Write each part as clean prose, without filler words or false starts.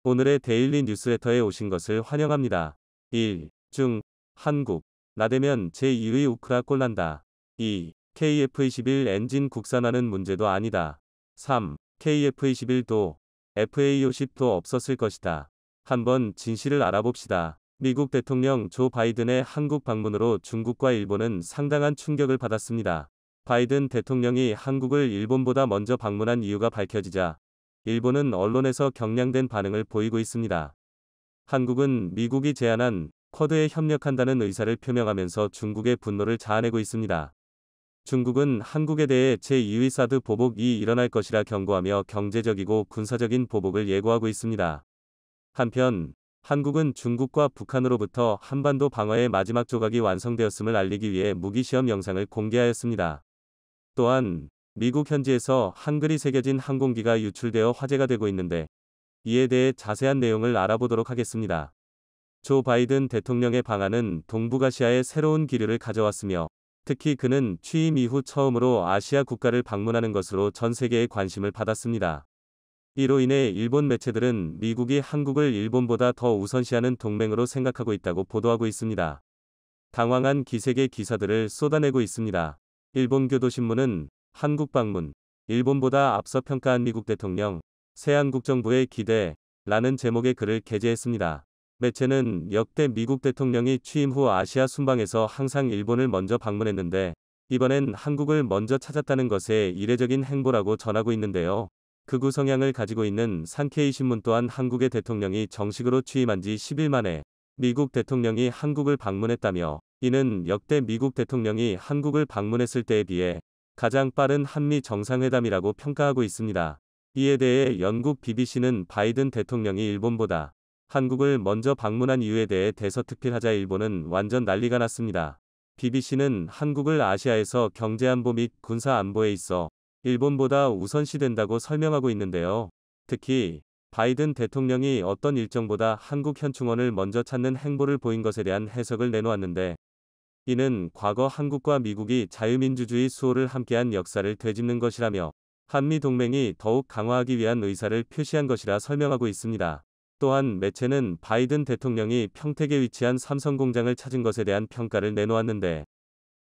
오늘의 데일리 뉴스레터에 오신 것을 환영합니다. 1. 중. 한국. 나대면 제2의 우크라 꼴난다. 2. KF-21 엔진 국산화는 문제도 아니다. 3. KF-21도 FA-50도 없었을 것이다. 한번 진실을 알아봅시다. 미국 대통령 조 바이든의 한국 방문으로 중국과 일본은 상당한 충격을 받았습니다. 바이든 대통령이 한국을 일본보다 먼저 방문한 이유가 밝혀지자 일본은 언론에서 격량된 반응을 보이고 있습니다. 한국은 미국이 제안한 쿼드에 협력한다는 의사를 표명하면서 중국의 분노를 자아내고 있습니다. 중국은 한국에 대해 제2의 사드 보복이 일어날 것이라 경고하며 경제적이고 군사적인 보복을 예고하고 있습니다. 한편 한국은 중국과 북한으로부터 한반도 방어의 마지막 조각이 완성되었음을 알리기 위해 무기시험 영상을 공개하였습니다. 또한 미국 현지에서 한글이 새겨진 항공기가 유출되어 화제가 되고 있는데 이에 대해 자세한 내용을 알아보도록 하겠습니다. 조 바이든 대통령의 방안은 동북아시아에 새로운 기류를 가져왔으며 특히 그는 취임 이후 처음으로 아시아 국가를 방문하는 것으로 전 세계의 관심을 받았습니다. 이로 인해 일본 매체들은 미국이 한국을 일본보다 더 우선시하는 동맹으로 생각하고 있다고 보도하고 있습니다. 당황한 기색의 기사들을 쏟아내고 있습니다. 일본 교도신문은 한국 방문, 일본보다 앞서 평가한 미국 대통령, 새 한국 정부의 기대라는 제목의 글을 게재했습니다. 매체는 역대 미국 대통령이 취임 후 아시아 순방에서 항상 일본을 먼저 방문했는데 이번엔 한국을 먼저 찾았다는 것에 이례적인 행보라고 전하고 있는데요. 극우 성향을 가지고 있는 산케이 신문 또한 한국의 대통령이 정식으로 취임한 지 10일 만에 미국 대통령이 한국을 방문했다며 이는 역대 미국 대통령이 한국을 방문했을 때에 비해 가장 빠른 한미 정상회담이라고 평가하고 있습니다. 이에 대해 영국 BBC는 바이든 대통령이 일본보다 한국을 먼저 방문한 이유에 대해 대서특필하자 일본은 완전 난리가 났습니다. BBC는 한국을 아시아에서 경제안보 및 군사안보에 있어 일본보다 우선시된다고 설명하고 있는데요. 특히 바이든 대통령이 어떤 일정보다 한국 현충원을 먼저 찾는 행보를 보인 것에 대한 해석을 내놓았는데 이는 과거 한국과 미국이 자유민주주의 수호를 함께한 역사를 되짚는 것이라며 한미 동맹이 더욱 강화하기 위한 의사를 표시한 것이라 설명하고 있습니다. 또한 매체는 바이든 대통령이 평택에 위치한 삼성 공장을 찾은 것에 대한 평가를 내놓았는데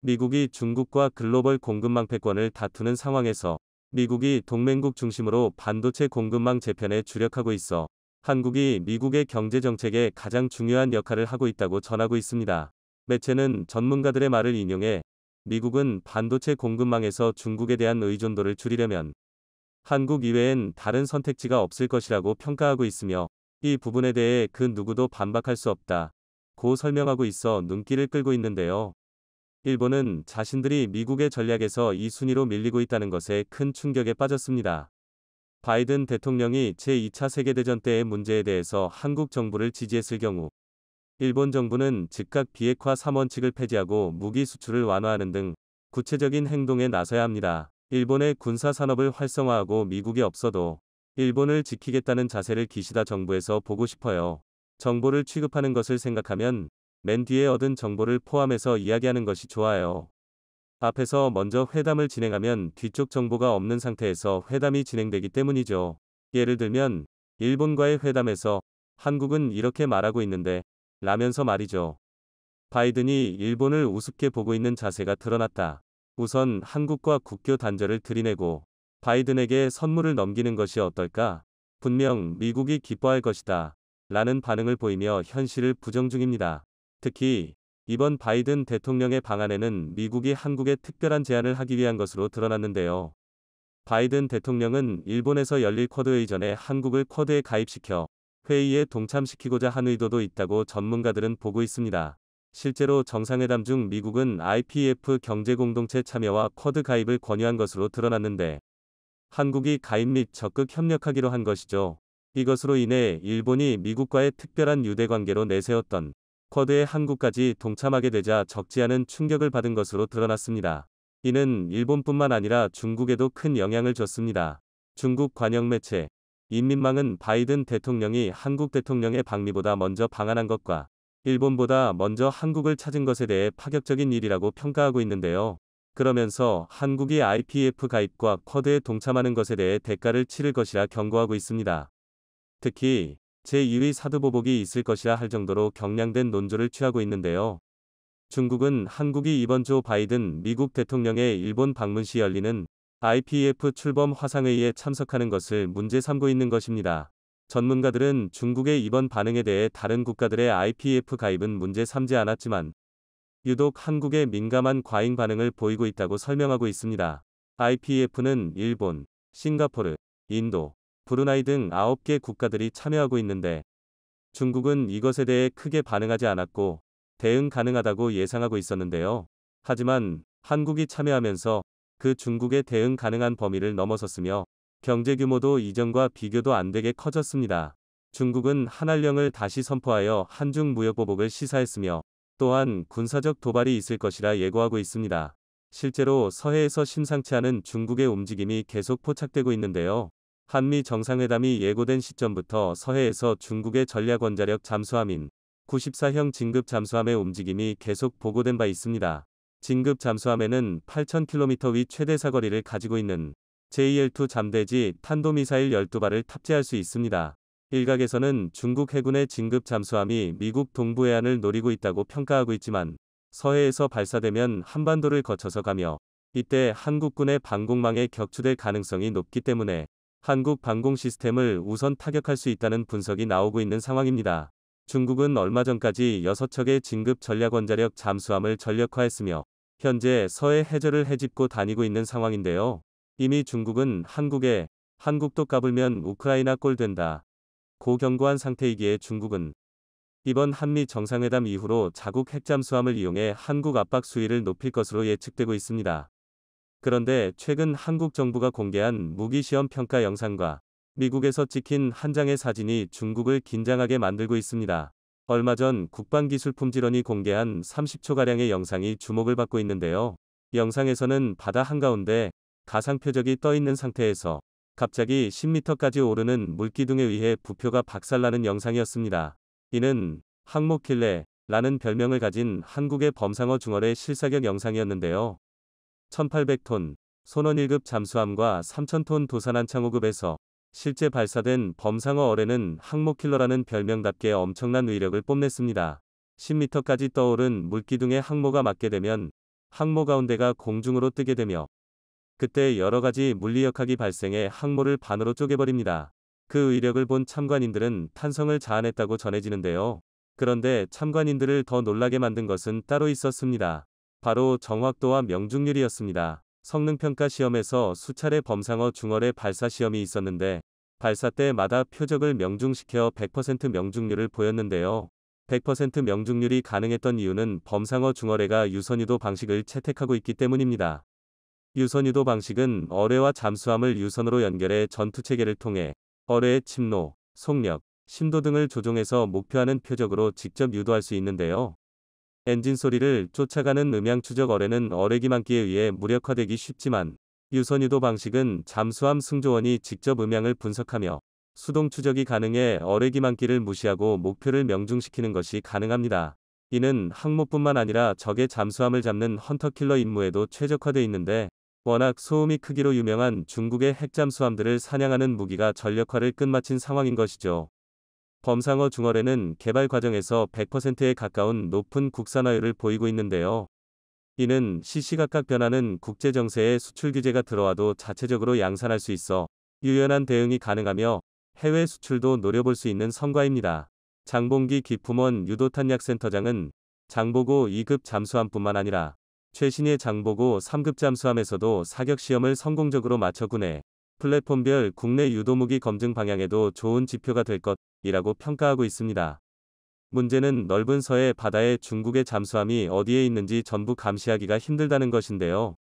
미국이 중국과 글로벌 공급망 패권을 다투는 상황에서 미국이 동맹국 중심으로 반도체 공급망 재편에 주력하고 있어 한국이 미국의 경제정책에 가장 중요한 역할을 하고 있다고 전하고 있습니다. 매체는 전문가들의 말을 인용해 미국은 반도체 공급망에서 중국에 대한 의존도를 줄이려면 한국 이외엔 다른 선택지가 없을 것이라고 평가하고 있으며 이 부분에 대해 그 누구도 반박할 수 없다고 설명하고 있어 눈길을 끌고 있는데요. 일본은 자신들이 미국의 전략에서 이 순위로 밀리고 있다는 것에 큰 충격에 빠졌습니다. 바이든 대통령이 제2차 세계대전 때의 문제에 대해서 한국 정부를 지지했을 경우 일본 정부는 즉각 비핵화 3원칙을 폐지하고 무기 수출을 완화하는 등 구체적인 행동에 나서야 합니다. 일본의 군사 산업을 활성화하고 미국이 없어도 일본을 지키겠다는 자세를 기시다 정부에서 보고 싶어요. 정보를 취급하는 것을 생각하면 맨 뒤에 얻은 정보를 포함해서 이야기하는 것이 좋아요. 앞에서 먼저 회담을 진행하면 뒤쪽 정보가 없는 상태에서 회담이 진행되기 때문이죠. 예를 들면 일본과의 회담에서 한국은 이렇게 말하고 있는데 라면서 말이죠. 바이든이 일본을 우습게 보고 있는 자세가 드러났다. 우선 한국과 국교 단절을 들이내고 바이든에게 선물을 넘기는 것이 어떨까? 분명 미국이 기뻐할 것이다. 라는 반응을 보이며 현실을 부정 중입니다. 특히 이번 바이든 대통령의 방안에는 미국이 한국에 특별한 제안을 하기 위한 것으로 드러났는데요. 바이든 대통령은 일본에서 열릴 쿼드 회의 전에 한국을 쿼드에 가입시켜 회의에 동참시키고자 한 의도도 있다고 전문가들은 보고 있습니다. 실제로 정상회담 중 미국은 IPEF 경제공동체 참여와 쿼드 가입을 권유한 것으로 드러났는데 한국이 가입 및 적극 협력하기로 한 것이죠. 이것으로 인해 일본이 미국과의 특별한 유대관계로 내세웠던 쿼드에 한국까지 동참하게 되자 적지 않은 충격을 받은 것으로 드러났습니다. 이는 일본뿐만 아니라 중국에도 큰 영향을 줬습니다. 중국 관영 매체 인민망은 바이든 대통령이 한국 대통령의 방미보다 먼저 방한한 것과 일본보다 먼저 한국을 찾은 것에 대해 파격적인 일이라고 평가하고 있는데요. 그러면서 한국이 IPEF 가입과 쿼드에 동참하는 것에 대해 대가를 치를 것이라 경고하고 있습니다. 특히 제2의 사드보복이 있을 것이라 할 정도로 경량된 논조를 취하고 있는데요. 중국은 한국이 이번 조 바이든 미국 대통령의 일본 방문 시 열리는 IPEF 출범 화상회의에 참석하는 것을 문제 삼고 있는 것입니다. 전문가들은 중국의 이번 반응에 대해 다른 국가들의 IPEF 가입은 문제 삼지 않았지만 유독 한국의 민감한 과잉 반응을 보이고 있다고 설명하고 있습니다. IPEF는 일본, 싱가포르, 인도, 브루나이 등 9개 국가들이 참여하고 있는데 중국은 이것에 대해 크게 반응하지 않았고 대응 가능하다고 예상하고 있었는데요. 하지만 한국이 참여하면서 그 중국의 대응 가능한 범위를 넘어섰으며 경제 규모도 이전과 비교도 안 되게 커졌습니다. 중국은 한한령을 다시 선포하여 한중 무역 보복을 시사했으며 또한 군사적 도발이 있을 것이라 예고하고 있습니다. 실제로 서해에서 심상치 않은 중국의 움직임이 계속 포착되고 있는데요. 한미 정상회담이 예고된 시점부터 서해에서 중국의 전략원자력 잠수함인 94형 진급 잠수함의 움직임이 계속 보고된 바 있습니다. 진급 잠수함에는 8,000km 위 최대 사거리를 가지고 있는 JL-2 잠대지 탄도미사일 12발을 탑재할 수 있습니다. 일각에서는 중국 해군의 진급 잠수함이 미국 동부 해안을 노리고 있다고 평가하고 있지만 서해에서 발사되면 한반도를 거쳐서 가며 이때 한국군의 방공망에 격추될 가능성이 높기 때문에 한국 방공 시스템을 우선 타격할 수 있다는 분석이 나오고 있는 상황입니다. 중국은 얼마 전까지 6척의 진급 전략원자력 잠수함을 전력화했으며 현재 서해 해저를 헤집고 다니고 있는 상황인데요. 이미 중국은 한국도 까불면 우크라이나 꼴 된다 고 경고한 상태이기에 중국은 이번 한미 정상회담 이후로 자국 핵잠수함을 이용해 한국 압박 수위를 높일 것으로 예측되고 있습니다. 그런데 최근 한국 정부가 공개한 무기시험 평가 영상과 미국에서 찍힌 한 장의 사진이 중국을 긴장하게 만들고 있습니다. 얼마 전 국방기술품질원이 공개한 30초가량의 영상이 주목을 받고 있는데요. 영상에서는 바다 한가운데 가상표적이 떠 있는 상태에서 갑자기 10m까지 오르는 물기둥에 의해 부표가 박살나는 영상이었습니다. 이는 항모킬레라는 별명을 가진 한국의 범상어 중어의 실사격 영상이었는데요. 1800톤 손원 1급 잠수함과 3000톤 도산한 창호급에서 실제 발사된 범상어 어뢰는 항모킬러라는 별명답게 엄청난 위력을 뽐냈습니다. 10m까지 떠오른 물기둥에 항모가 맞게 되면 항모 가운데가 공중으로 뜨게 되며 그때 여러가지 물리역학이 발생해 항모를 반으로 쪼개버립니다. 그 위력을 본 참관인들은 탄성을 자아냈다고 전해지는데요. 그런데 참관인들을 더 놀라게 만든 것은 따로 있었습니다. 바로 정확도와 명중률이었습니다. 성능평가 시험에서 수차례 범상어 중어의 발사 시험이 있었는데 발사 때마다 표적을 명중시켜 100% 명중률을 보였는데요. 100% 명중률이 가능했던 이유는 범상어 중어뢰가 유선유도 방식을 채택하고 있기 때문입니다. 유선유도 방식은 어뢰와 잠수함을 유선으로 연결해 전투체계를 통해 어뢰의 침노, 속력, 심도 등을 조종해서 목표하는 표적으로 직접 유도할 수 있는데요. 엔진 소리를 쫓아가는 음향 추적 어뢰는 어뢰기만기에 의해 무력화되기 쉽지만 유선유도 방식은 잠수함 승조원이 직접 음향을 분석하며 수동 추적이 가능해 어뢰기만기를 무시하고 목표를 명중시키는 것이 가능합니다. 이는 항모뿐만 아니라 적의 잠수함을 잡는 헌터킬러 임무에도 최적화되어 있는데 워낙 소음이 크기로 유명한 중국의 핵잠수함들을 사냥하는 무기가 전력화를 끝마친 상황인 것이죠. 범상어 중어뢰는 개발 과정에서 100%에 가까운 높은 국산화율을 보이고 있는데요. 이는 시시각각 변하는 국제정세에 수출 규제가 들어와도 자체적으로 양산할 수 있어 유연한 대응이 가능하며 해외 수출도 노려볼 수 있는 성과입니다. 장봉기 기품원 유도탄약센터장은 장보고 2급 잠수함뿐만 아니라 최신의 장보고 3급 잠수함에서도 사격시험을 성공적으로 마쳐 군의 플랫폼별 국내 유도무기 검증 방향에도 좋은 지표가 될 것이라고 평가하고 있습니다. 문제는 넓은 서해 바다에 중국의 잠수함이 어디에 있는지 전부 감시하기가 힘들다는 것인데요.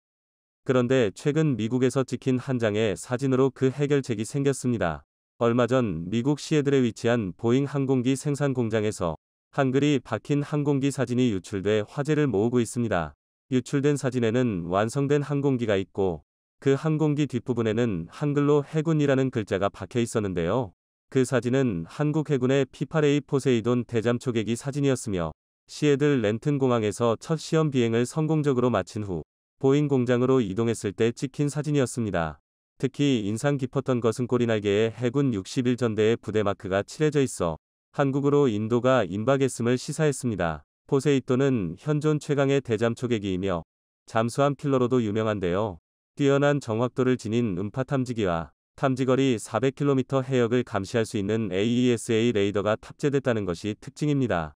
그런데 최근 미국에서 찍힌 한 장의 사진으로 그 해결책이 생겼습니다. 얼마 전 미국 시애틀에 위치한 보잉 항공기 생산 공장에서 한글이 박힌 항공기 사진이 유출돼 화제를 모으고 있습니다. 유출된 사진에는 완성된 항공기가 있고 그 항공기 뒷부분에는 한글로 해군이라는 글자가 박혀 있었는데요. 그 사진은 한국 해군의 P-8A 포세이돈 대잠 초계기 사진이었으며 시애틀 렌튼 공항에서 첫 시험 비행을 성공적으로 마친 후 보잉 공장으로 이동했을 때 찍힌 사진이었습니다. 특히 인상 깊었던 것은 꼬리날개에 해군 61전대의 부대 마크가 칠해져 있어 한국으로 인도가 임박했음을 시사했습니다. 포세이돈은 현존 최강의 대잠 초계기이며 잠수함 킬러로도 유명한데요. 뛰어난 정확도를 지닌 음파 탐지기와 탐지거리 400km 해역을 감시할 수 있는 AESA 레이더가 탑재됐다는 것이 특징입니다.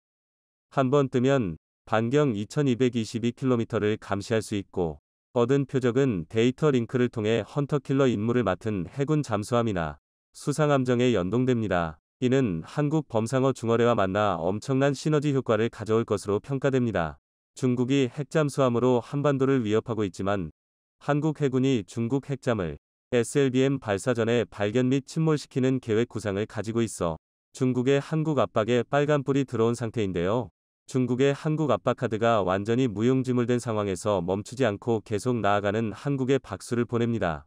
한번 뜨면 반경 2222km를 감시할 수 있고 얻은 표적은 데이터 링크를 통해 헌터킬러 임무를 맡은 해군 잠수함이나 수상함정에 연동됩니다. 이는 한국 범상어 중어뢰와 만나 엄청난 시너지 효과를 가져올 것으로 평가됩니다. 중국이 핵잠수함으로 한반도를 위협하고 있지만 한국 해군이 중국 핵잠을 SLBM 발사 전에 발견 및 침몰시키는 계획 구상을 가지고 있어 중국의 한국 압박에 빨간불이 들어온 상태인데요. 중국의 한국 압박 카드가 완전히 무용지물된 상황에서 멈추지 않고 계속 나아가는 한국에 박수를 보냅니다.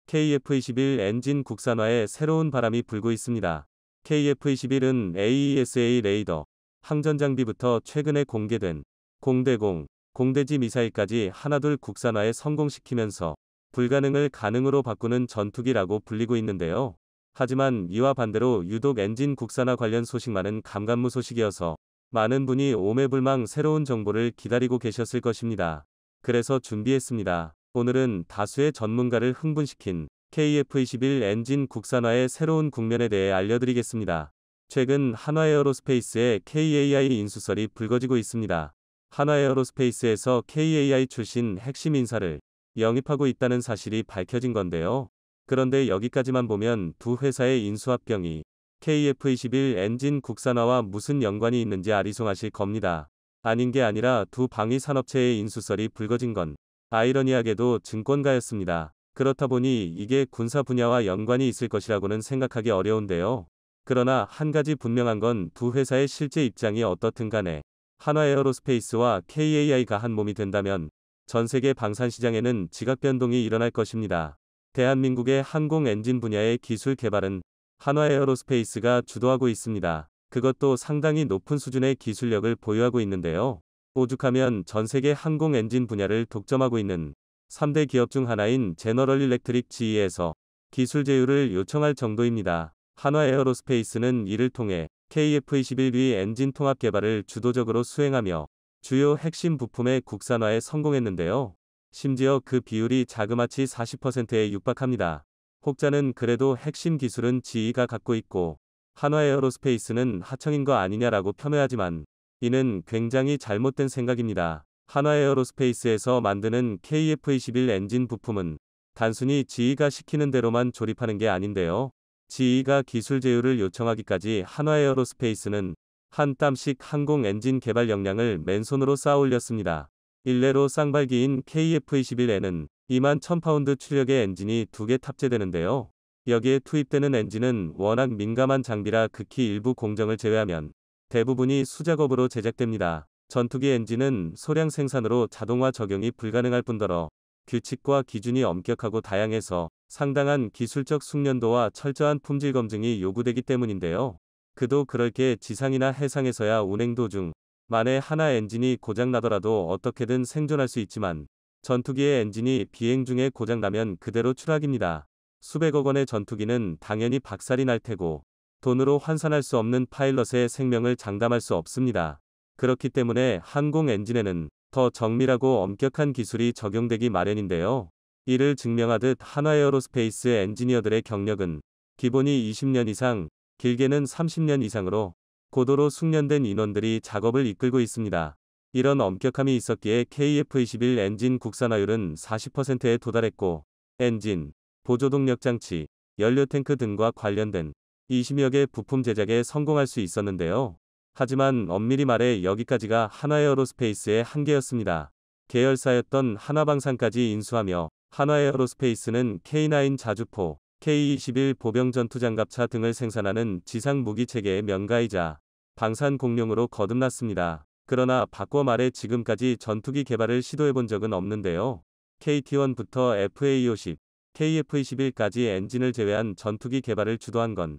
KF-21 엔진 국산화에 새로운 바람이 불고 있습니다. KF-21은 AESA 레이더, 항전 장비부터 최근에 공개된 공대공, 공대지 미사일까지 하나둘 국산화에 성공시키면서 불가능을 가능으로 바꾸는 전투기라고 불리고 있는데요. 하지만 이와 반대로 유독 엔진 국산화 관련 소식만은 감감무 소식이어서 많은 분이 오매불망 새로운 정보를 기다리고 계셨을 것입니다. 그래서 준비했습니다. 오늘은 다수의 전문가를 흥분시킨 KF-21 엔진 국산화의 새로운 국면에 대해 알려드리겠습니다. 최근 한화에어로스페이스의 KAI 인수설이 불거지고 있습니다. 한화에어로스페이스에서 KAI 출신 핵심 인사를 영입하고 있다는 사실이 밝혀진 건데요. 그런데 여기까지만 보면 두 회사의 인수합병이 KF-21 엔진 국산화와 무슨 연관이 있는지 아리송하실 겁니다. 아닌 게 아니라 두 방위 산업체의 인수설이 불거진 건 아이러니하게도 증권가였습니다. 그렇다 보니 이게 군사 분야와 연관이 있을 것이라고는 생각하기 어려운데요. 그러나 한 가지 분명한 건 두 회사의 실제 입장이 어떻든 간에 한화에어로스페이스와 KAI가 한 몸이 된다면 전 세계 방산 시장에는 지각 변동이 일어날 것입니다. 대한민국의 항공 엔진 분야의 기술 개발은 한화에어로스페이스가 주도하고 있습니다. 그것도 상당히 높은 수준의 기술력을 보유하고 있는데요. 오죽하면 전 세계 항공 엔진 분야를 독점하고 있는 3대 기업 중 하나인 제너럴 일렉트릭 GE에서 기술 제휴를 요청할 정도입니다. 한화에어로스페이스는 이를 통해 KF-21B 엔진 통합 개발을 주도적으로 수행하며 주요 핵심 부품의 국산화에 성공했는데요. 심지어 그 비율이 자그마치 40%에 육박합니다. 혹자는 그래도 핵심 기술은 GE가 갖고 있고 한화에어로스페이스는 하청인 거 아니냐라고 폄훼하지만 이는 굉장히 잘못된 생각입니다. 한화에어로스페이스에서 만드는 KF-21 엔진 부품은 단순히 GE가 시키는 대로만 조립하는 게 아닌데요. GE가 기술 제휴를 요청하기까지 한화에어로스페이스는 한 땀씩 항공 엔진 개발 역량을 맨손으로 쌓아 올렸습니다. 일례로 쌍발기인 KF-21에는 21,000파운드 추력의 엔진이 2개 탑재되는데요. 여기에 투입되는 엔진은 워낙 민감한 장비라 극히 일부 공정을 제외하면 대부분이 수작업으로 제작됩니다. 전투기 엔진은 소량 생산으로 자동화 적용이 불가능할 뿐더러 규칙과 기준이 엄격하고 다양해서 상당한 기술적 숙련도와 철저한 품질 검증이 요구되기 때문인데요. 그도 그럴 게 지상이나 해상에서야 운행 도중 만에 하나 엔진이 고장나더라도 어떻게든 생존할 수 있지만 전투기의 엔진이 비행 중에 고장나면 그대로 추락입니다. 수백억 원의 전투기는 당연히 박살이 날 테고 돈으로 환산할 수 없는 파일럿의 생명을 장담할 수 없습니다. 그렇기 때문에 항공 엔진에는 더 정밀하고 엄격한 기술이 적용되기 마련인데요. 이를 증명하듯 한화에어로스페이스 엔지니어들의 경력은 기본이 20년 이상, 길게는 30년 이상으로 고도로 숙련된 인원들이 작업을 이끌고 있습니다. 이런 엄격함이 있었기에 KF-21 엔진 국산화율은 40%에 도달했고 엔진, 보조동력 장치, 연료탱크 등과 관련된 20여 개 부품 제작에 성공할 수 있었는데요. 하지만 엄밀히 말해 여기까지가 한화에어로스페이스의 한계였습니다. 계열사였던 한화방산까지 인수하며 한화에어로스페이스는 K9 자주포, K-21 보병 전투장갑차 등을 생산하는 지상 무기체계의 명가이자 방산 공룡으로 거듭났습니다. 그러나 바꿔 말해 지금까지 전투기 개발을 시도해본 적은 없는데요. KT-1부터 FA-50, KF-21까지 엔진을 제외한 전투기 개발을 주도한 건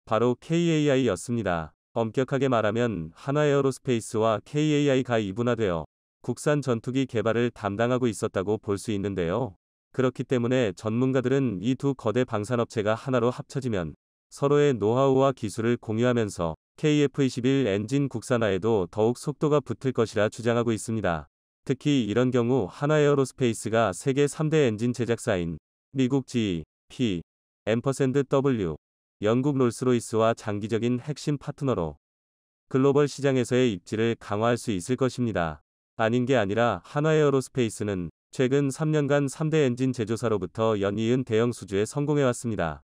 바로 KAI였습니다. 엄격하게 말하면 한화에어로스페이스와 KAI가 이분화되어 국산 전투기 개발을 담당하고 있었다고 볼 수 있는데요. 그렇기 때문에 전문가들은 이 두 거대 방산업체가 하나로 합쳐지면 서로의 노하우와 기술을 공유하면서 KF-21 엔진 국산화에도 더욱 속도가 붙을 것이라 주장하고 있습니다. 특히 이런 경우 한화에어로스페이스가 세계 3대 엔진 제작사인 미국 GE, P, M&W, 영국 롤스로이스와 장기적인 핵심 파트너로 글로벌 시장에서의 입지를 강화할 수 있을 것입니다. 아닌 게 아니라 한화에어로스페이스는 최근 3년간 3대 엔진 제조사로부터 연이은 대형 수주에 성공해왔습니다.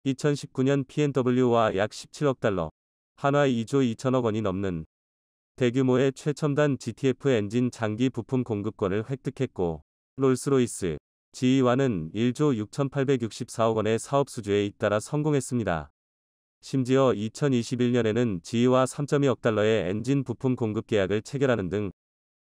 2019년 P&W와 약 17억 달러, 한화 2조 2천억 원이 넘는 대규모의 최첨단 GTF 엔진 장기 부품 공급권을 획득했고, 롤스로이스, GE와는 1조 6,864억 원의 사업 수주에 잇따라 성공했습니다. 심지어 2021년에는 GE와 3.2억 달러의 엔진 부품 공급 계약을 체결하는 등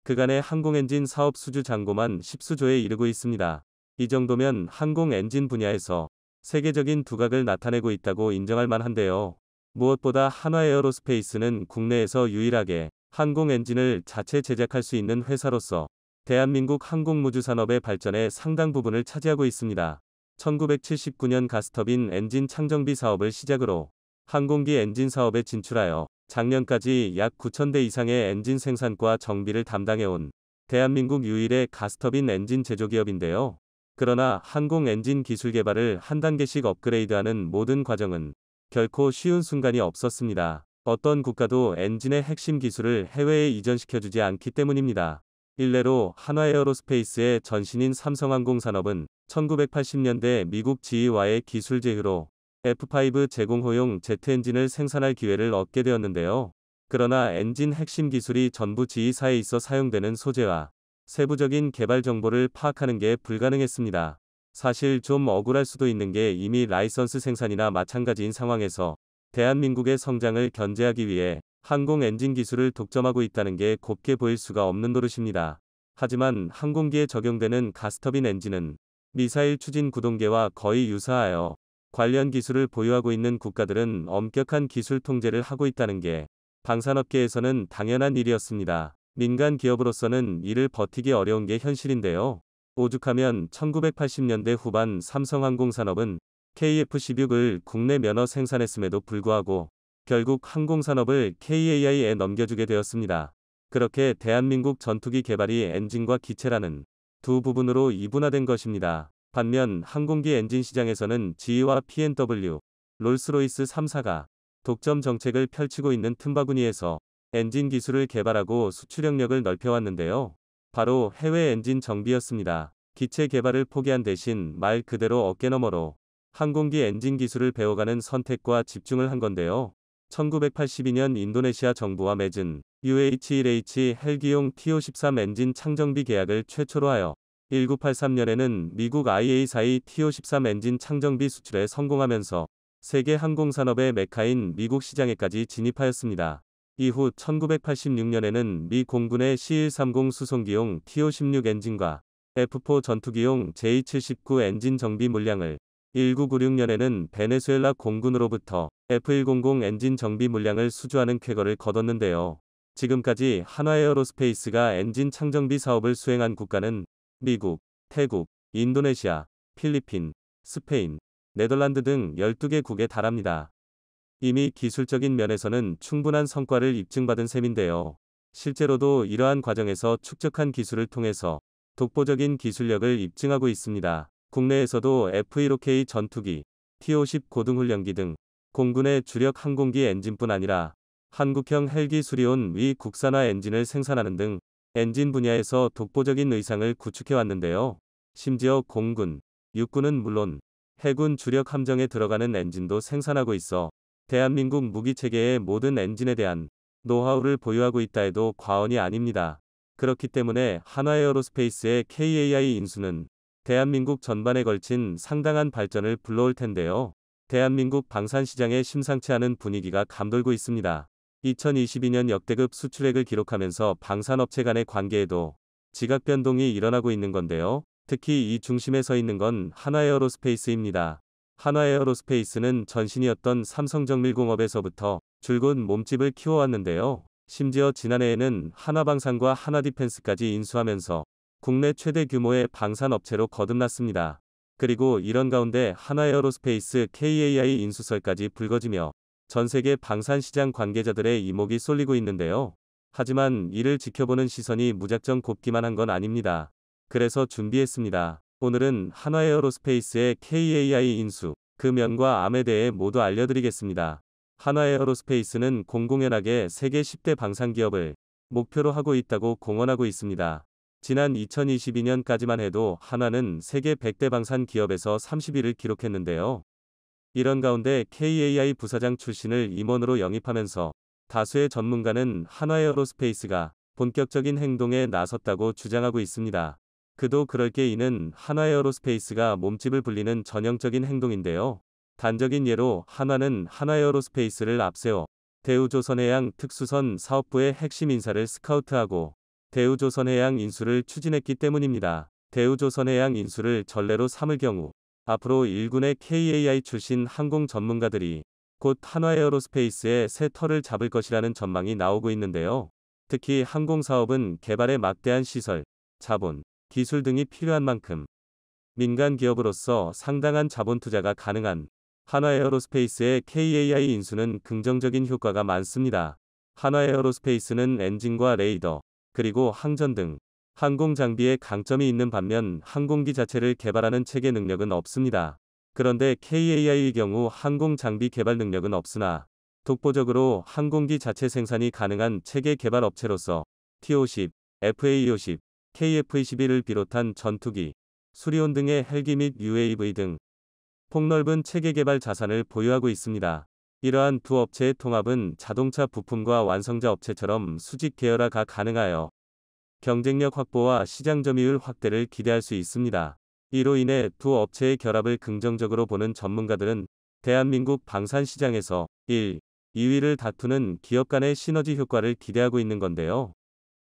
그간의 항공엔진 사업 수주 잔고만 10수조에 이르고 있습니다. 이 정도면 항공엔진 분야에서 세계적인 두각을 나타내고 있다고 인정할 만한데요. 무엇보다 한화에어로스페이스는 국내에서 유일하게 항공엔진을 자체 제작할 수 있는 회사로서 대한민국 항공무주 산업의 발전에 상당 부분을 차지하고 있습니다. 1979년 가스터빈 엔진 창정비 사업을 시작으로 항공기 엔진 사업에 진출하여 작년까지 약 9,000대 이상의 엔진 생산과 정비를 담당해온 대한민국 유일의 가스터빈 엔진 제조기업인데요. 그러나 항공 엔진 기술 개발을 한 단계씩 업그레이드하는 모든 과정은 결코 쉬운 순간이 없었습니다. 어떤 국가도 엔진의 핵심 기술을 해외에 이전시켜주지 않기 때문입니다. 일례로 한화에어로스페이스의 전신인 삼성항공산업은 1980년대 미국 GE와의 기술 제휴로 F5 제공호용 제트 엔진을 생산할 기회를 얻게 되었는데요. 그러나 엔진 핵심 기술이 전부 GE사에 있어 사용되는 소재와 세부적인 개발 정보를 파악하는 게 불가능했습니다. 사실 좀 억울할 수도 있는 게 이미 라이선스 생산이나 마찬가지인 상황에서 대한민국의 성장을 견제하기 위해 항공 엔진 기술을 독점하고 있다는 게 곱게 보일 수가 없는 노릇입니다. 하지만 항공기에 적용되는 가스터빈 엔진은 미사일 추진 구동계와 거의 유사하여 관련 기술을 보유하고 있는 국가들은 엄격한 기술 통제를 하고 있다는 게 방산업계에서는 당연한 일이었습니다. 민간 기업으로서는 이를 버티기 어려운 게 현실인데요. 오죽하면 1980년대 후반 삼성항공산업은 KF-16을 국내 면허 생산했음에도 불구하고 결국 항공산업을 KAI에 넘겨주게 되었습니다. 그렇게 대한민국 전투기 개발이 엔진과 기체라는 두 부분으로 이분화된 것입니다. 반면 항공기 엔진 시장에서는 GE와 P&W, 롤스로이스 3사가 독점 정책을 펼치고 있는 틈바구니에서 엔진 기술을 개발하고 수출 영역을 넓혀왔는데요. 바로 해외 엔진 정비였습니다. 기체 개발을 포기한 대신 말 그대로 어깨너머로 항공기 엔진 기술을 배워가는 선택과 집중을 한 건데요. 1982년 인도네시아 정부와 맺은 UH-1H 헬기용 TO-13 엔진 창정비 계약을 최초로 하여 1983년에는 미국 IA사의 TO-13 엔진 창정비 수출에 성공하면서 세계 항공산업의 메카인 미국 시장에까지 진입하였습니다. 이후 1986년에는 미 공군의 C-130 수송기용 TO-16 엔진과 F-4 전투기용 J-79 엔진 정비 물량을 1996년에는 베네수엘라 공군으로부터 F-100 엔진 정비 물량을 수주하는 쾌거를 거뒀는데요. 지금까지 한화에어로스페이스가 엔진 창정비 사업을 수행한 국가는 미국, 태국, 인도네시아, 필리핀, 스페인, 네덜란드 등 12개국에 달합니다. 이미 기술적인 면에서는 충분한 성과를 입증받은 셈인데요. 실제로도 이러한 과정에서 축적한 기술을 통해서 독보적인 기술력을 입증하고 있습니다. 국내에서도 F-15K 전투기, T-50 고등훈련기 등 공군의 주력 항공기 엔진뿐 아니라 한국형 헬기 수리온 위 국산화 엔진을 생산하는 등 엔진 분야에서 독보적인 의상을 구축해왔는데요. 심지어 공군, 육군은 물론 해군 주력 함정에 들어가는 엔진도 생산하고 있어 대한민국 무기체계의 모든 엔진에 대한 노하우를 보유하고 있다 해도 과언이 아닙니다. 그렇기 때문에 한화에어로스페이스의 KAI 인수는 대한민국 전반에 걸친 상당한 발전을 불러올 텐데요. 대한민국 방산시장에 심상치 않은 분위기가 감돌고 있습니다. 2022년 역대급 수출액을 기록하면서 방산업체 간의 관계에도 지각 변동이 일어나고 있는 건데요. 특히 이 중심에 서 있는 건 한화에어로스페이스입니다. 한화에어로스페이스는 전신이었던 삼성정밀공업에서부터 줄곧 몸집을 키워왔는데요. 심지어 지난해에는 하나방산과 하나디펜스까지 인수하면서 국내 최대 규모의 방산업체로 거듭났습니다. 그리고 이런 가운데 한화에어로스페이스 KAI 인수설까지 불거지며 전 세계 방산시장 관계자들의 이목이 쏠리고 있는데요. 하지만 이를 지켜보는 시선이 무작정 곱기만 한 건 아닙니다. 그래서 준비했습니다. 오늘은 한화에어로스페이스의 KAI 인수, 그 면과 암에 대해 모두 알려드리겠습니다. 한화에어로스페이스는 공공연하게 세계 10대 방산기업을 목표로 하고 있다고 공언하고 있습니다. 지난 2022년까지만 해도 한화는 세계 100대 방산 기업에서 30위를 기록했는데요. 이런 가운데 KAI 부사장 출신을 임원으로 영입하면서 다수의 전문가는 한화에어로스페이스가 본격적인 행동에 나섰다고 주장하고 있습니다. 그도 그럴 게 이는 한화에어로스페이스가 몸집을 불리는 전형적인 행동인데요. 단적인 예로 한화는 한화에어로스페이스를 앞세워 대우조선해양 특수선 사업부의 핵심 인사를 스카우트하고 대우조선해양 인수를 추진했기 때문입니다. 대우조선해양 인수를 전례로 삼을 경우 앞으로 일군의 KAI 출신 항공 전문가들이 곧 한화에어로스페이스의 새 터를 잡을 것이라는 전망이 나오고 있는데요. 특히 항공사업은 개발에 막대한 시설, 자본, 기술 등이 필요한 만큼 민간 기업으로서 상당한 자본 투자가 가능한 한화에어로스페이스의 KAI 인수는 긍정적인 효과가 많습니다. 한화에어로스페이스는 엔진과 레이더, 그리고 항전 등 항공 장비에 강점이 있는 반면 항공기 자체를 개발하는 체계 능력은 없습니다. 그런데 KAI의 경우 항공 장비 개발 능력은 없으나 독보적으로 항공기 자체 생산이 가능한 체계 개발 업체로서 T-50, FA-50, KF-21을 비롯한 전투기, 수리온 등의 헬기 및 UAV 등 폭넓은 체계 개발 자산을 보유하고 있습니다. 이러한 두 업체의 통합은 자동차 부품과 완성자 업체처럼 수직 계열화가 가능하여 경쟁력 확보와 시장 점유율 확대를 기대할 수 있습니다. 이로 인해 두 업체의 결합을 긍정적으로 보는 전문가들은 대한민국 방산 시장에서 1, 2위를 다투는 기업 간의 시너지 효과를 기대하고 있는 건데요.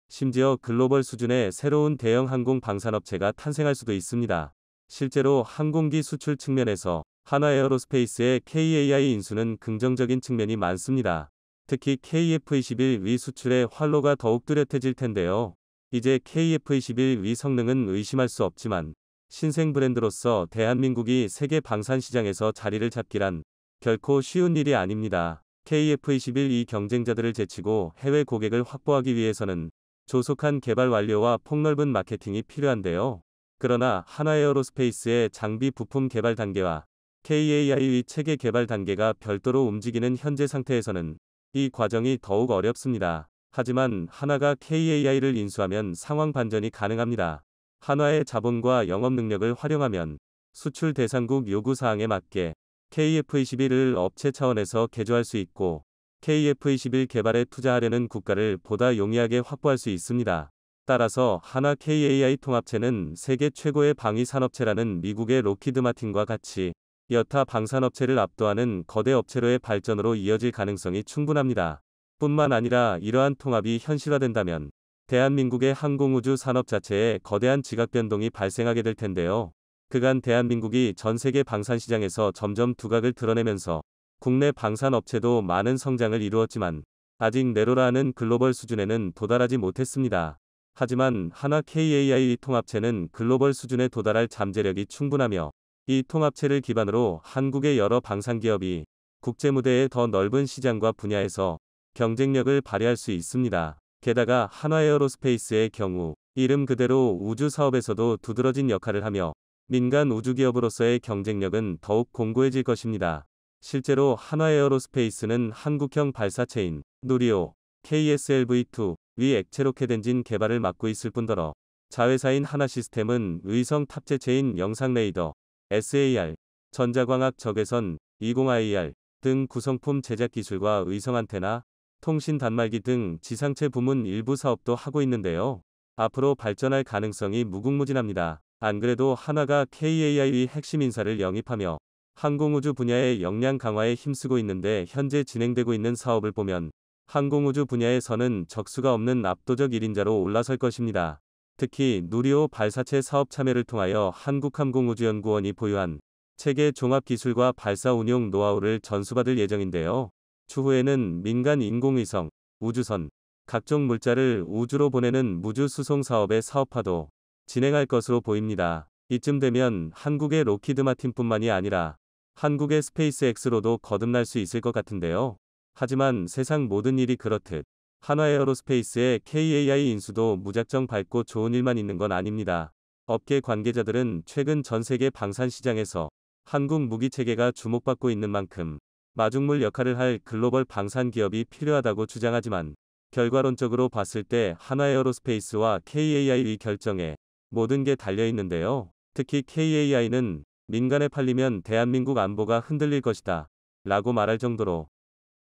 심지어 글로벌 수준의 새로운 대형 항공 방산업체가 탄생할 수도 있습니다. 실제로 항공기 수출 측면에서 한화에어로스페이스의 KAI 인수는 긍정적인 측면이 많습니다. 특히 KF-21위 수출의 활로가 더욱 뚜렷해질 텐데요. 이제 KF-21위 성능은 의심할 수 없지만 신생 브랜드로서 대한민국이 세계 방산 시장에서 자리를 잡기란 결코 쉬운 일이 아닙니다. KF-21이 경쟁자들을 제치고 해외 고객을 확보하기 위해서는 조속한 개발 완료와 폭넓은 마케팅이 필요한데요. 그러나 한화에어로스페이스의 장비 부품 개발 단계와 KAI의 체계 개발 단계가 별도로 움직이는 현재 상태에서는 이 과정이 더욱 어렵습니다. 하지만 한화가 KAI를 인수하면 상황 반전이 가능합니다. 한화의 자본과 영업 능력을 활용하면 수출 대상국 요구 사항에 맞게 KF-21을 업체 차원에서 개조할 수 있고 KF-21 개발에 투자하려는 국가를 보다 용이하게 확보할 수 있습니다. 따라서 한화 KAI 통합체는 세계 최고의 방위 산업체라는 미국의 로키드 마틴과 같이 여타 방산업체를 압도하는 거대 업체로의 발전으로 이어질 가능성이 충분합니다. 뿐만 아니라 이러한 통합이 현실화된다면 대한민국의 항공우주 산업 자체에 거대한 지각 변동이 발생하게 될 텐데요. 그간 대한민국이 전 세계 방산시장에서 점점 두각을 드러내면서 국내 방산업체도 많은 성장을 이루었지만 아직 내로라 하는 글로벌 수준에는 도달하지 못했습니다. 하지만 한화 KAI 통합체는 글로벌 수준에 도달할 잠재력이 충분하며 이 통합체를 기반으로 한국의 여러 방산기업이 국제 무대의 더 넓은 시장과 분야에서 경쟁력을 발휘할 수 있습니다. 게다가 한화에어로스페이스의 경우 이름 그대로 우주 사업에서도 두드러진 역할을 하며 민간 우주기업으로서의 경쟁력은 더욱 공고해질 것입니다. 실제로 한화에어로스페이스는 한국형 발사체인 누리호 KSLV-2 위 액체 로켓 엔진 개발을 맡고 있을 뿐더러 자회사인 하나시스템은 의성 탑재체인 영상 레이더 SAR, 전자광학 적외선 20IR 등 구성품 제작 기술과 의성 안테나, 통신 단말기 등 지상체 부문 일부 사업도 하고 있는데요. 앞으로 발전할 가능성이 무궁무진합니다. 안 그래도 한화가 KAI의 핵심 인사를 영입하며 항공우주 분야의 역량 강화에 힘쓰고 있는데 현재 진행되고 있는 사업을 보면 항공우주 분야에서는 적수가 없는 압도적 1인자로 올라설 것입니다. 특히 누리호 발사체 사업 참여를 통하여 한국항공우주연구원이 보유한 체계 종합기술과 발사 운용 노하우를 전수받을 예정인데요. 추후에는 민간 인공위성, 우주선, 각종 물자를 우주로 보내는 무주 수송 사업의 사업화도 진행할 것으로 보입니다. 이쯤 되면 한국의 로키드 마틴뿐만이 아니라 한국의 스페이스X로도 거듭날 수 있을 것 같은데요. 하지만 세상 모든 일이 그렇듯 한화에어로스페이스의 KAI 인수도 무작정 밝고 좋은 일만 있는 건 아닙니다. 업계 관계자들은 최근 전 세계 방산 시장에서 한국 무기 체계가 주목받고 있는 만큼 마중물 역할을 할 글로벌 방산 기업이 필요하다고 주장하지만 결과론적으로 봤을 때 한화에어로스페이스와 KAI의 결정에 모든 게 달려 있는데요. 특히 KAI는 민간에 팔리면 대한민국 안보가 흔들릴 것이다 라고 말할 정도로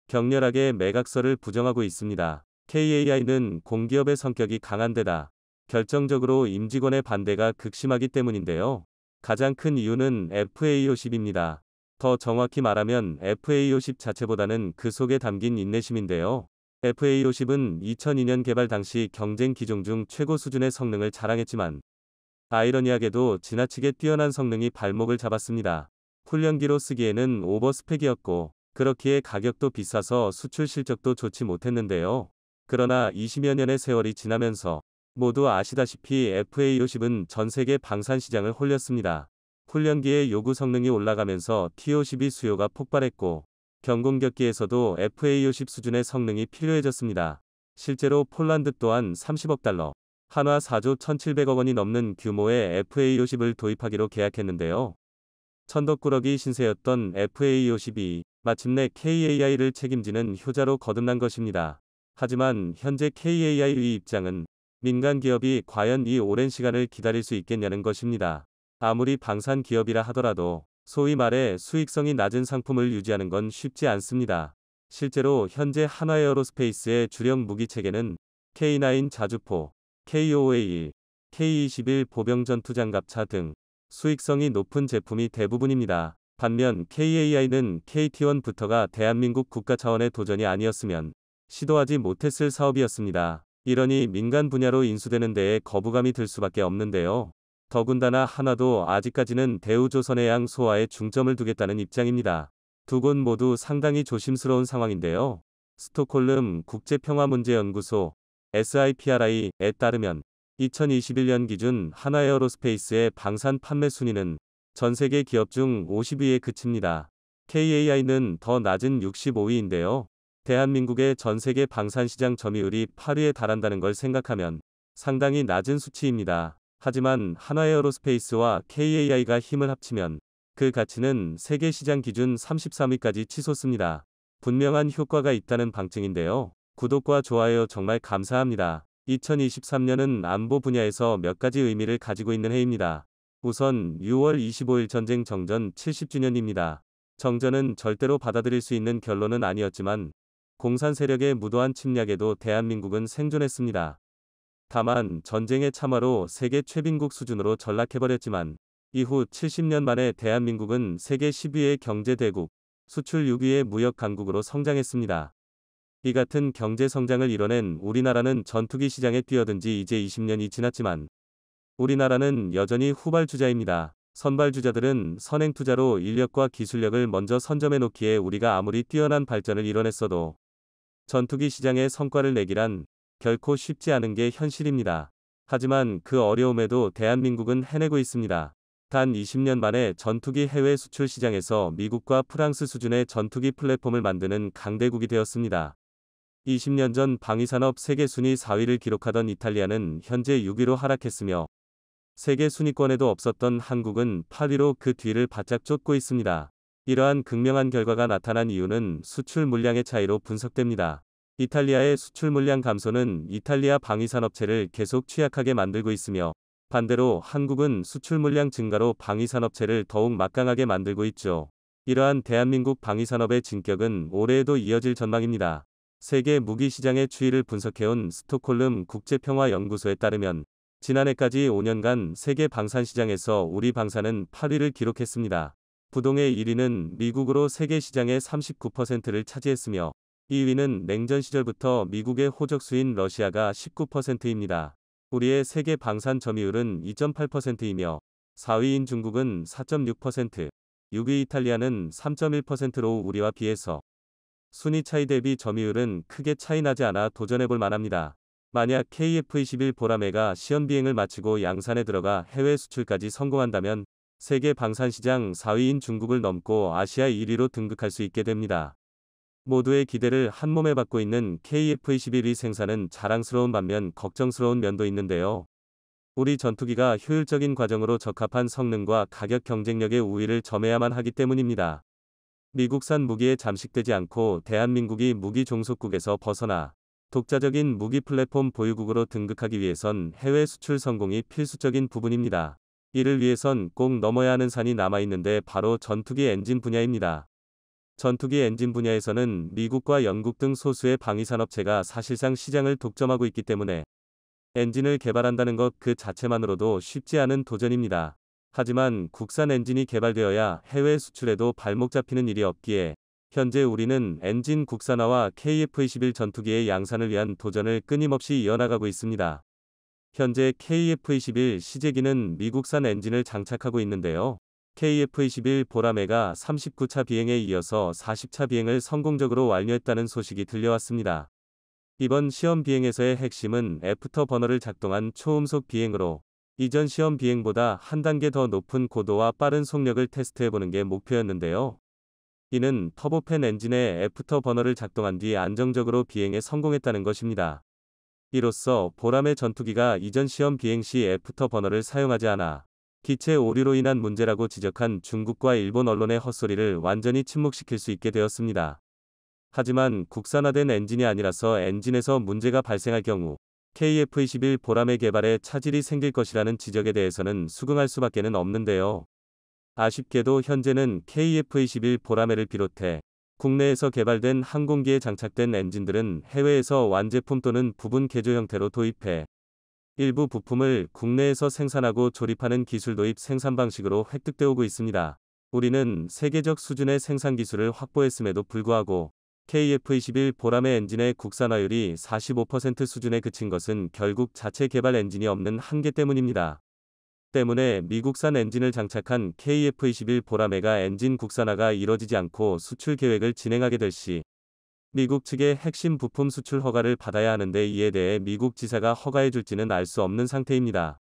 격렬하게 매각설을 부정하고 있습니다. KAI는 공기업의 성격이 강한 데다 결정적으로 임직원의 반대가 극심하기 때문인데요. 가장 큰 이유는 FA50입니다. 더 정확히 말하면 FA50 자체보다는 그 속에 담긴 인내심인데요. FA50은 2002년 개발 당시 경쟁 기종 중 최고 수준의 성능을 자랑했지만 아이러니하게도 지나치게 뛰어난 성능이 발목을 잡았습니다. 훈련기로 쓰기에는 오버스펙이었고 그렇기에 가격도 비싸서 수출 실적도 좋지 못했는데요. 그러나 20여 년의 세월이 지나면서 모두 아시다시피 FA50은 전 세계 방산 시장을 홀렸습니다. 훈련기의 요구 성능이 올라가면서 T50이 수요가 폭발했고 경공격기에서도 FA50 수준의 성능이 필요해졌습니다. 실제로 폴란드 또한 30억 달러, 한화 4조 1,700억 원이 넘는 규모의 FA50을 도입하기로 계약했는데요. 천덕꾸러기 신세였던 FA50이 마침내 KAI를 책임지는 효자로 거듭난 것입니다. 하지만 현재 KAI의 입장은 민간 기업이 과연 이 오랜 시간을 기다릴 수 있겠냐는 것입니다. 아무리 방산 기업이라 하더라도 소위 말해 수익성이 낮은 상품을 유지하는 건 쉽지 않습니다. 실제로 현재 한화에어로스페이스의 주력 무기 체계는 K9 자주포, KOA1, K21 보병 전투장갑차 등 수익성이 높은 제품이 대부분입니다. 반면 KAI는 KT1부터가 대한민국 국가 차원의 도전이 아니었으면 시도하지 못했을 사업이었습니다. 이러니 민간 분야로 인수되는 데에 거부감이 들 수밖에 없는데요. 더군다나 한화도 아직까지는 대우조선해양 소화에 중점을 두겠다는 입장입니다. 두 곳 모두 상당히 조심스러운 상황인데요. 스톡홀름 국제평화문제연구소 SIPRI에 따르면 2021년 기준 한화에어로스페이스의 방산 판매 순위는 전 세계 기업 중 50위에 그칩니다. KAI는 더 낮은 65위인데요. 대한민국의 전 세계 방산시장 점유율이 8위에 달한다는 걸 생각하면 상당히 낮은 수치입니다. 하지만 한화에어로스페이스와 KAI가 힘을 합치면 그 가치는 세계 시장 기준 33위까지 치솟습니다. 분명한 효과가 있다는 방증인데요. 구독과 좋아요 정말 감사합니다. 2023년은 안보 분야에서 몇 가지 의미를 가지고 있는 해입니다. 우선 6월 25일 전쟁 정전 70주년입니다. 정전은 절대로 받아들일 수 있는 결론은 아니었지만 공산 세력의 무도한 침략에도 대한민국은 생존했습니다. 다만 전쟁의 참화로 세계 최빈국 수준으로 전락해버렸지만 이후 70년 만에 대한민국은 세계 10위의 경제대국, 수출 6위의 무역 강국으로 성장했습니다. 이 같은 경제 성장을 이뤄낸 우리나라는 전투기 시장에 뛰어든 지 이제 20년이 지났지만 우리나라는 여전히 후발주자입니다. 선발주자들은 선행투자로 인력과 기술력을 먼저 선점해 놓기에 우리가 아무리 뛰어난 발전을 이뤄냈어도 전투기 시장의 성과를 내기란 결코 쉽지 않은 게 현실입니다. 하지만 그 어려움에도 대한민국은 해내고 있습니다. 단 20년 만에 전투기 해외 수출 시장에서 미국과 프랑스 수준의 전투기 플랫폼을 만드는 강대국이 되었습니다. 20년 전 방위산업 세계 순위 4위를 기록하던 이탈리아는 현재 6위로 하락했으며 세계 순위권에도 없었던 한국은 8위로 그 뒤를 바짝 쫓고 있습니다. 이러한 극명한 결과가 나타난 이유는 수출 물량의 차이로 분석됩니다. 이탈리아의 수출 물량 감소는 이탈리아 방위산업체를 계속 취약하게 만들고 있으며 반대로 한국은 수출 물량 증가로 방위산업체를 더욱 막강하게 만들고 있죠. 이러한 대한민국 방위산업의 진격은 올해에도 이어질 전망입니다. 세계 무기 시장의 추이를 분석해온 스톡홀름 국제평화연구소에 따르면 지난해까지 5년간 세계 방산 시장에서 우리 방산은 8위를 기록했습니다. 부동의 1위는 미국으로 세계 시장의 39%를 차지했으며 2위는 냉전 시절부터 미국의 호적수인 러시아가 19%입니다. 우리의 세계 방산 점유율은 2.8%이며 4위인 중국은 4.6%, 6위 이탈리아는 3.1%로 우리와 비해서 순위 차이 대비 점유율은 크게 차이 나지 않아 도전해볼 만합니다. 만약 KF-21 보라매가 시험 비행을 마치고 양산에 들어가 해외 수출까지 성공한다면 세계 방산시장 4위인 중국을 넘고 아시아 1위로 등극할 수 있게 됩니다. 모두의 기대를 한몸에 받고 있는 KF-21의 생산은 자랑스러운 반면 걱정스러운 면도 있는데요. 우리 전투기가 효율적인 과정으로 적합한 성능과 가격 경쟁력의 우위를 점해야만 하기 때문입니다. 미국산 무기에 잠식되지 않고 대한민국이 무기 종속국에서 벗어나 독자적인 무기 플랫폼 보유국으로 등극하기 위해선 해외 수출 성공이 필수적인 부분입니다. 이를 위해선 꼭 넘어야 하는 산이 남아있는데 바로 전투기 엔진 분야입니다. 전투기 엔진 분야에서는 미국과 영국 등 소수의 방위산업체가 사실상 시장을 독점하고 있기 때문에 엔진을 개발한다는 것 그 자체만으로도 쉽지 않은 도전입니다. 하지만 국산 엔진이 개발되어야 해외 수출에도 발목 잡히는 일이 없기에 현재 우리는 엔진 국산화와 KF-21 전투기의 양산을 위한 도전을 끊임없이 이어나가고 있습니다. 현재 KF-21 시제기는 미국산 엔진을 장착하고 있는데요. KF-21 보라매가 39차 비행에 이어서 40차 비행을 성공적으로 완료했다는 소식이 들려왔습니다. 이번 시험 비행에서의 핵심은 애프터 버너를 작동한 초음속 비행으로 이전 시험 비행보다 한 단계 더 높은 고도와 빠른 속력을 테스트해보는 게 목표였는데요. 이는 터보팬 엔진의 애프터 버너를 작동한 뒤 안정적으로 비행에 성공했다는 것입니다. 이로써 보라매 전투기가 이전 시험 비행 시 애프터 버너를 사용하지 않아 기체 오류로 인한 문제라고 지적한 중국과 일본 언론의 헛소리를 완전히 침묵시킬 수 있게 되었습니다. 하지만 국산화된 엔진이 아니라서 엔진에서 문제가 발생할 경우 KF-21 보라매 개발에 차질이 생길 것이라는 지적에 대해서는 수긍할 수밖에는 없는데요. 아쉽게도 현재는 KF-21 보라매를 비롯해 국내에서 개발된 항공기에 장착된 엔진들은 해외에서 완제품 또는 부분 개조 형태로 도입해 일부 부품을 국내에서 생산하고 조립하는 기술 도입 생산 방식으로 획득되어 오고 있습니다. 우리는 세계적 수준의 생산 기술을 확보했음에도 불구하고 KF-21 보라매 엔진의 국산화율이 45% 수준에 그친 것은 결국 자체 개발 엔진이 없는 한계 때문입니다. 때문에 미국산 엔진을 장착한 KF-21 보라매가 엔진 국산화가 이뤄지지 않고 수출 계획을 진행하게 될 시 미국 측의 핵심 부품 수출 허가를 받아야 하는데 이에 대해 미국 지사가 허가해 줄지는 알 수 없는 상태입니다.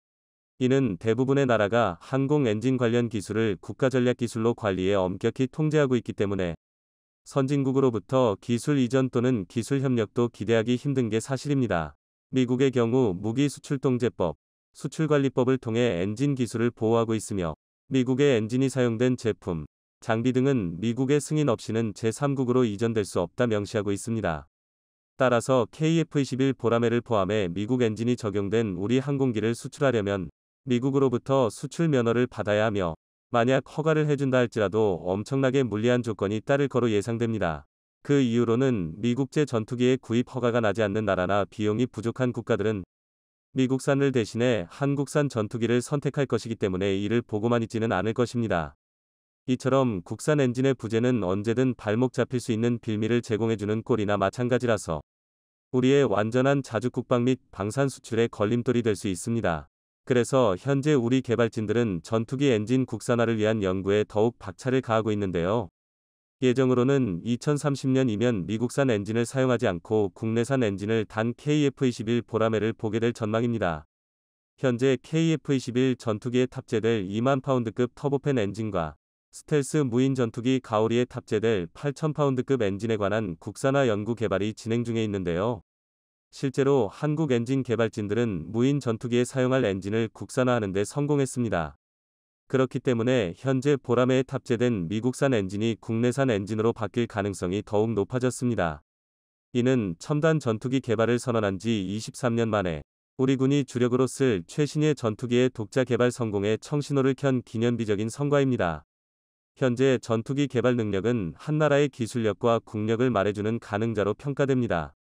이는 대부분의 나라가 항공 엔진 관련 기술을 국가 전략 기술로 관리해 엄격히 통제하고 있기 때문에 선진국으로부터 기술 이전 또는 기술 협력도 기대하기 힘든 게 사실입니다. 미국의 경우 무기수출통제법, 수출관리법을 통해 엔진 기술을 보호하고 있으며 미국의 엔진이 사용된 제품, 장비 등은 미국의 승인 없이는 제3국으로 이전될 수 없다 명시하고 있습니다. 따라서 KF-21 보라매를 포함해 미국 엔진이 적용된 우리 항공기를 수출하려면 미국으로부터 수출 면허를 받아야 하며 만약 허가를 해준다 할지라도 엄청나게 무리한 조건이 따를 거로 예상됩니다. 그 이유로는 미국제 전투기의 구입 허가가 나지 않는 나라나 비용이 부족한 국가들은 미국산을 대신해 한국산 전투기를 선택할 것이기 때문에 이를 보고만 있지는 않을 것입니다. 이처럼 국산 엔진의 부재는 언제든 발목 잡힐 수 있는 빌미를 제공해주는 꼴이나 마찬가지라서 우리의 완전한 자주국방 및 방산 수출의 걸림돌이 될 수 있습니다. 그래서 현재 우리 개발진들은 전투기 엔진 국산화를 위한 연구에 더욱 박차를 가하고 있는데요. 예정으로는 2030년이면 미국산 엔진을 사용하지 않고 국내산 엔진을 단 KF-21 보라매를 보게 될 전망입니다. 현재 KF-21 전투기에 탑재될 2만 파운드급 터보팬 엔진과 스텔스 무인 전투기 가오리에 탑재될 8,000파운드급 엔진에 관한 국산화 연구 개발이 진행 중에 있는데요. 실제로 한국 엔진 개발진들은 무인 전투기에 사용할 엔진을 국산화하는 데 성공했습니다. 그렇기 때문에 현재 보라매에 탑재된 미국산 엔진이 국내산 엔진으로 바뀔 가능성이 더욱 높아졌습니다. 이는 첨단 전투기 개발을 선언한 지 23년 만에 우리 군이 주력으로 쓸 최신의 전투기의 독자 개발 성공에 청신호를 켠 기념비적인 성과입니다. 현재 전투기 개발 능력은 한 나라의 기술력과 국력을 말해주는 가능자로 평가됩니다.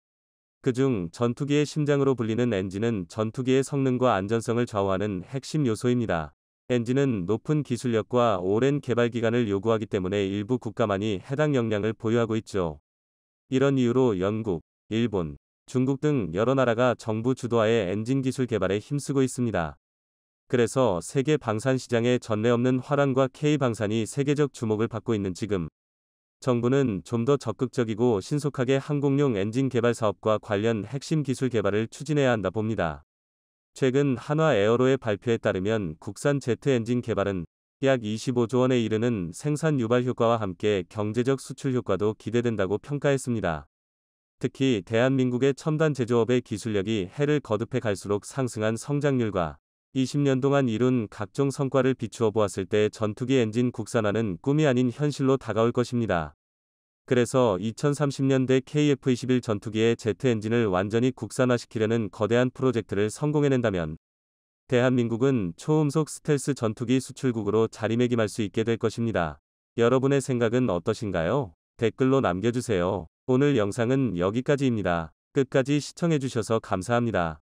그중 전투기의 심장으로 불리는 엔진은 전투기의 성능과 안전성을 좌우하는 핵심 요소입니다. 엔진은 높은 기술력과 오랜 개발 기간을 요구하기 때문에 일부 국가만이 해당 역량을 보유하고 있죠. 이런 이유로 영국, 일본, 중국 등 여러 나라가 정부 주도하에 엔진 기술 개발에 힘쓰고 있습니다. 그래서 세계 방산 시장에 전례 없는 화랑과 K방산이 세계적 주목을 받고 있는 지금 정부는 좀 더 적극적이고 신속하게 항공용 엔진 개발 사업과 관련 핵심 기술 개발을 추진해야 한다 봅니다. 최근 한화 에어로의 발표에 따르면 국산 제트 엔진 개발은 약 25조 원에 이르는 생산 유발 효과와 함께 경제적 수출 효과도 기대된다고 평가했습니다. 특히 대한민국의 첨단 제조업의 기술력이 해를 거듭해 갈수록 상승한 성장률과 20년 동안 이룬 각종 성과를 비추어 보았을 때 전투기 엔진 국산화는 꿈이 아닌 현실로 다가올 것입니다. 그래서 2030년대 KF-21 전투기의 제트 엔진을 완전히 국산화시키려는 거대한 프로젝트를 성공해낸다면 대한민국은 초음속 스텔스 전투기 수출국으로 자리매김할 수 있게 될 것입니다. 여러분의 생각은 어떠신가요? 댓글로 남겨주세요. 오늘 영상은 여기까지입니다. 끝까지 시청해주셔서 감사합니다.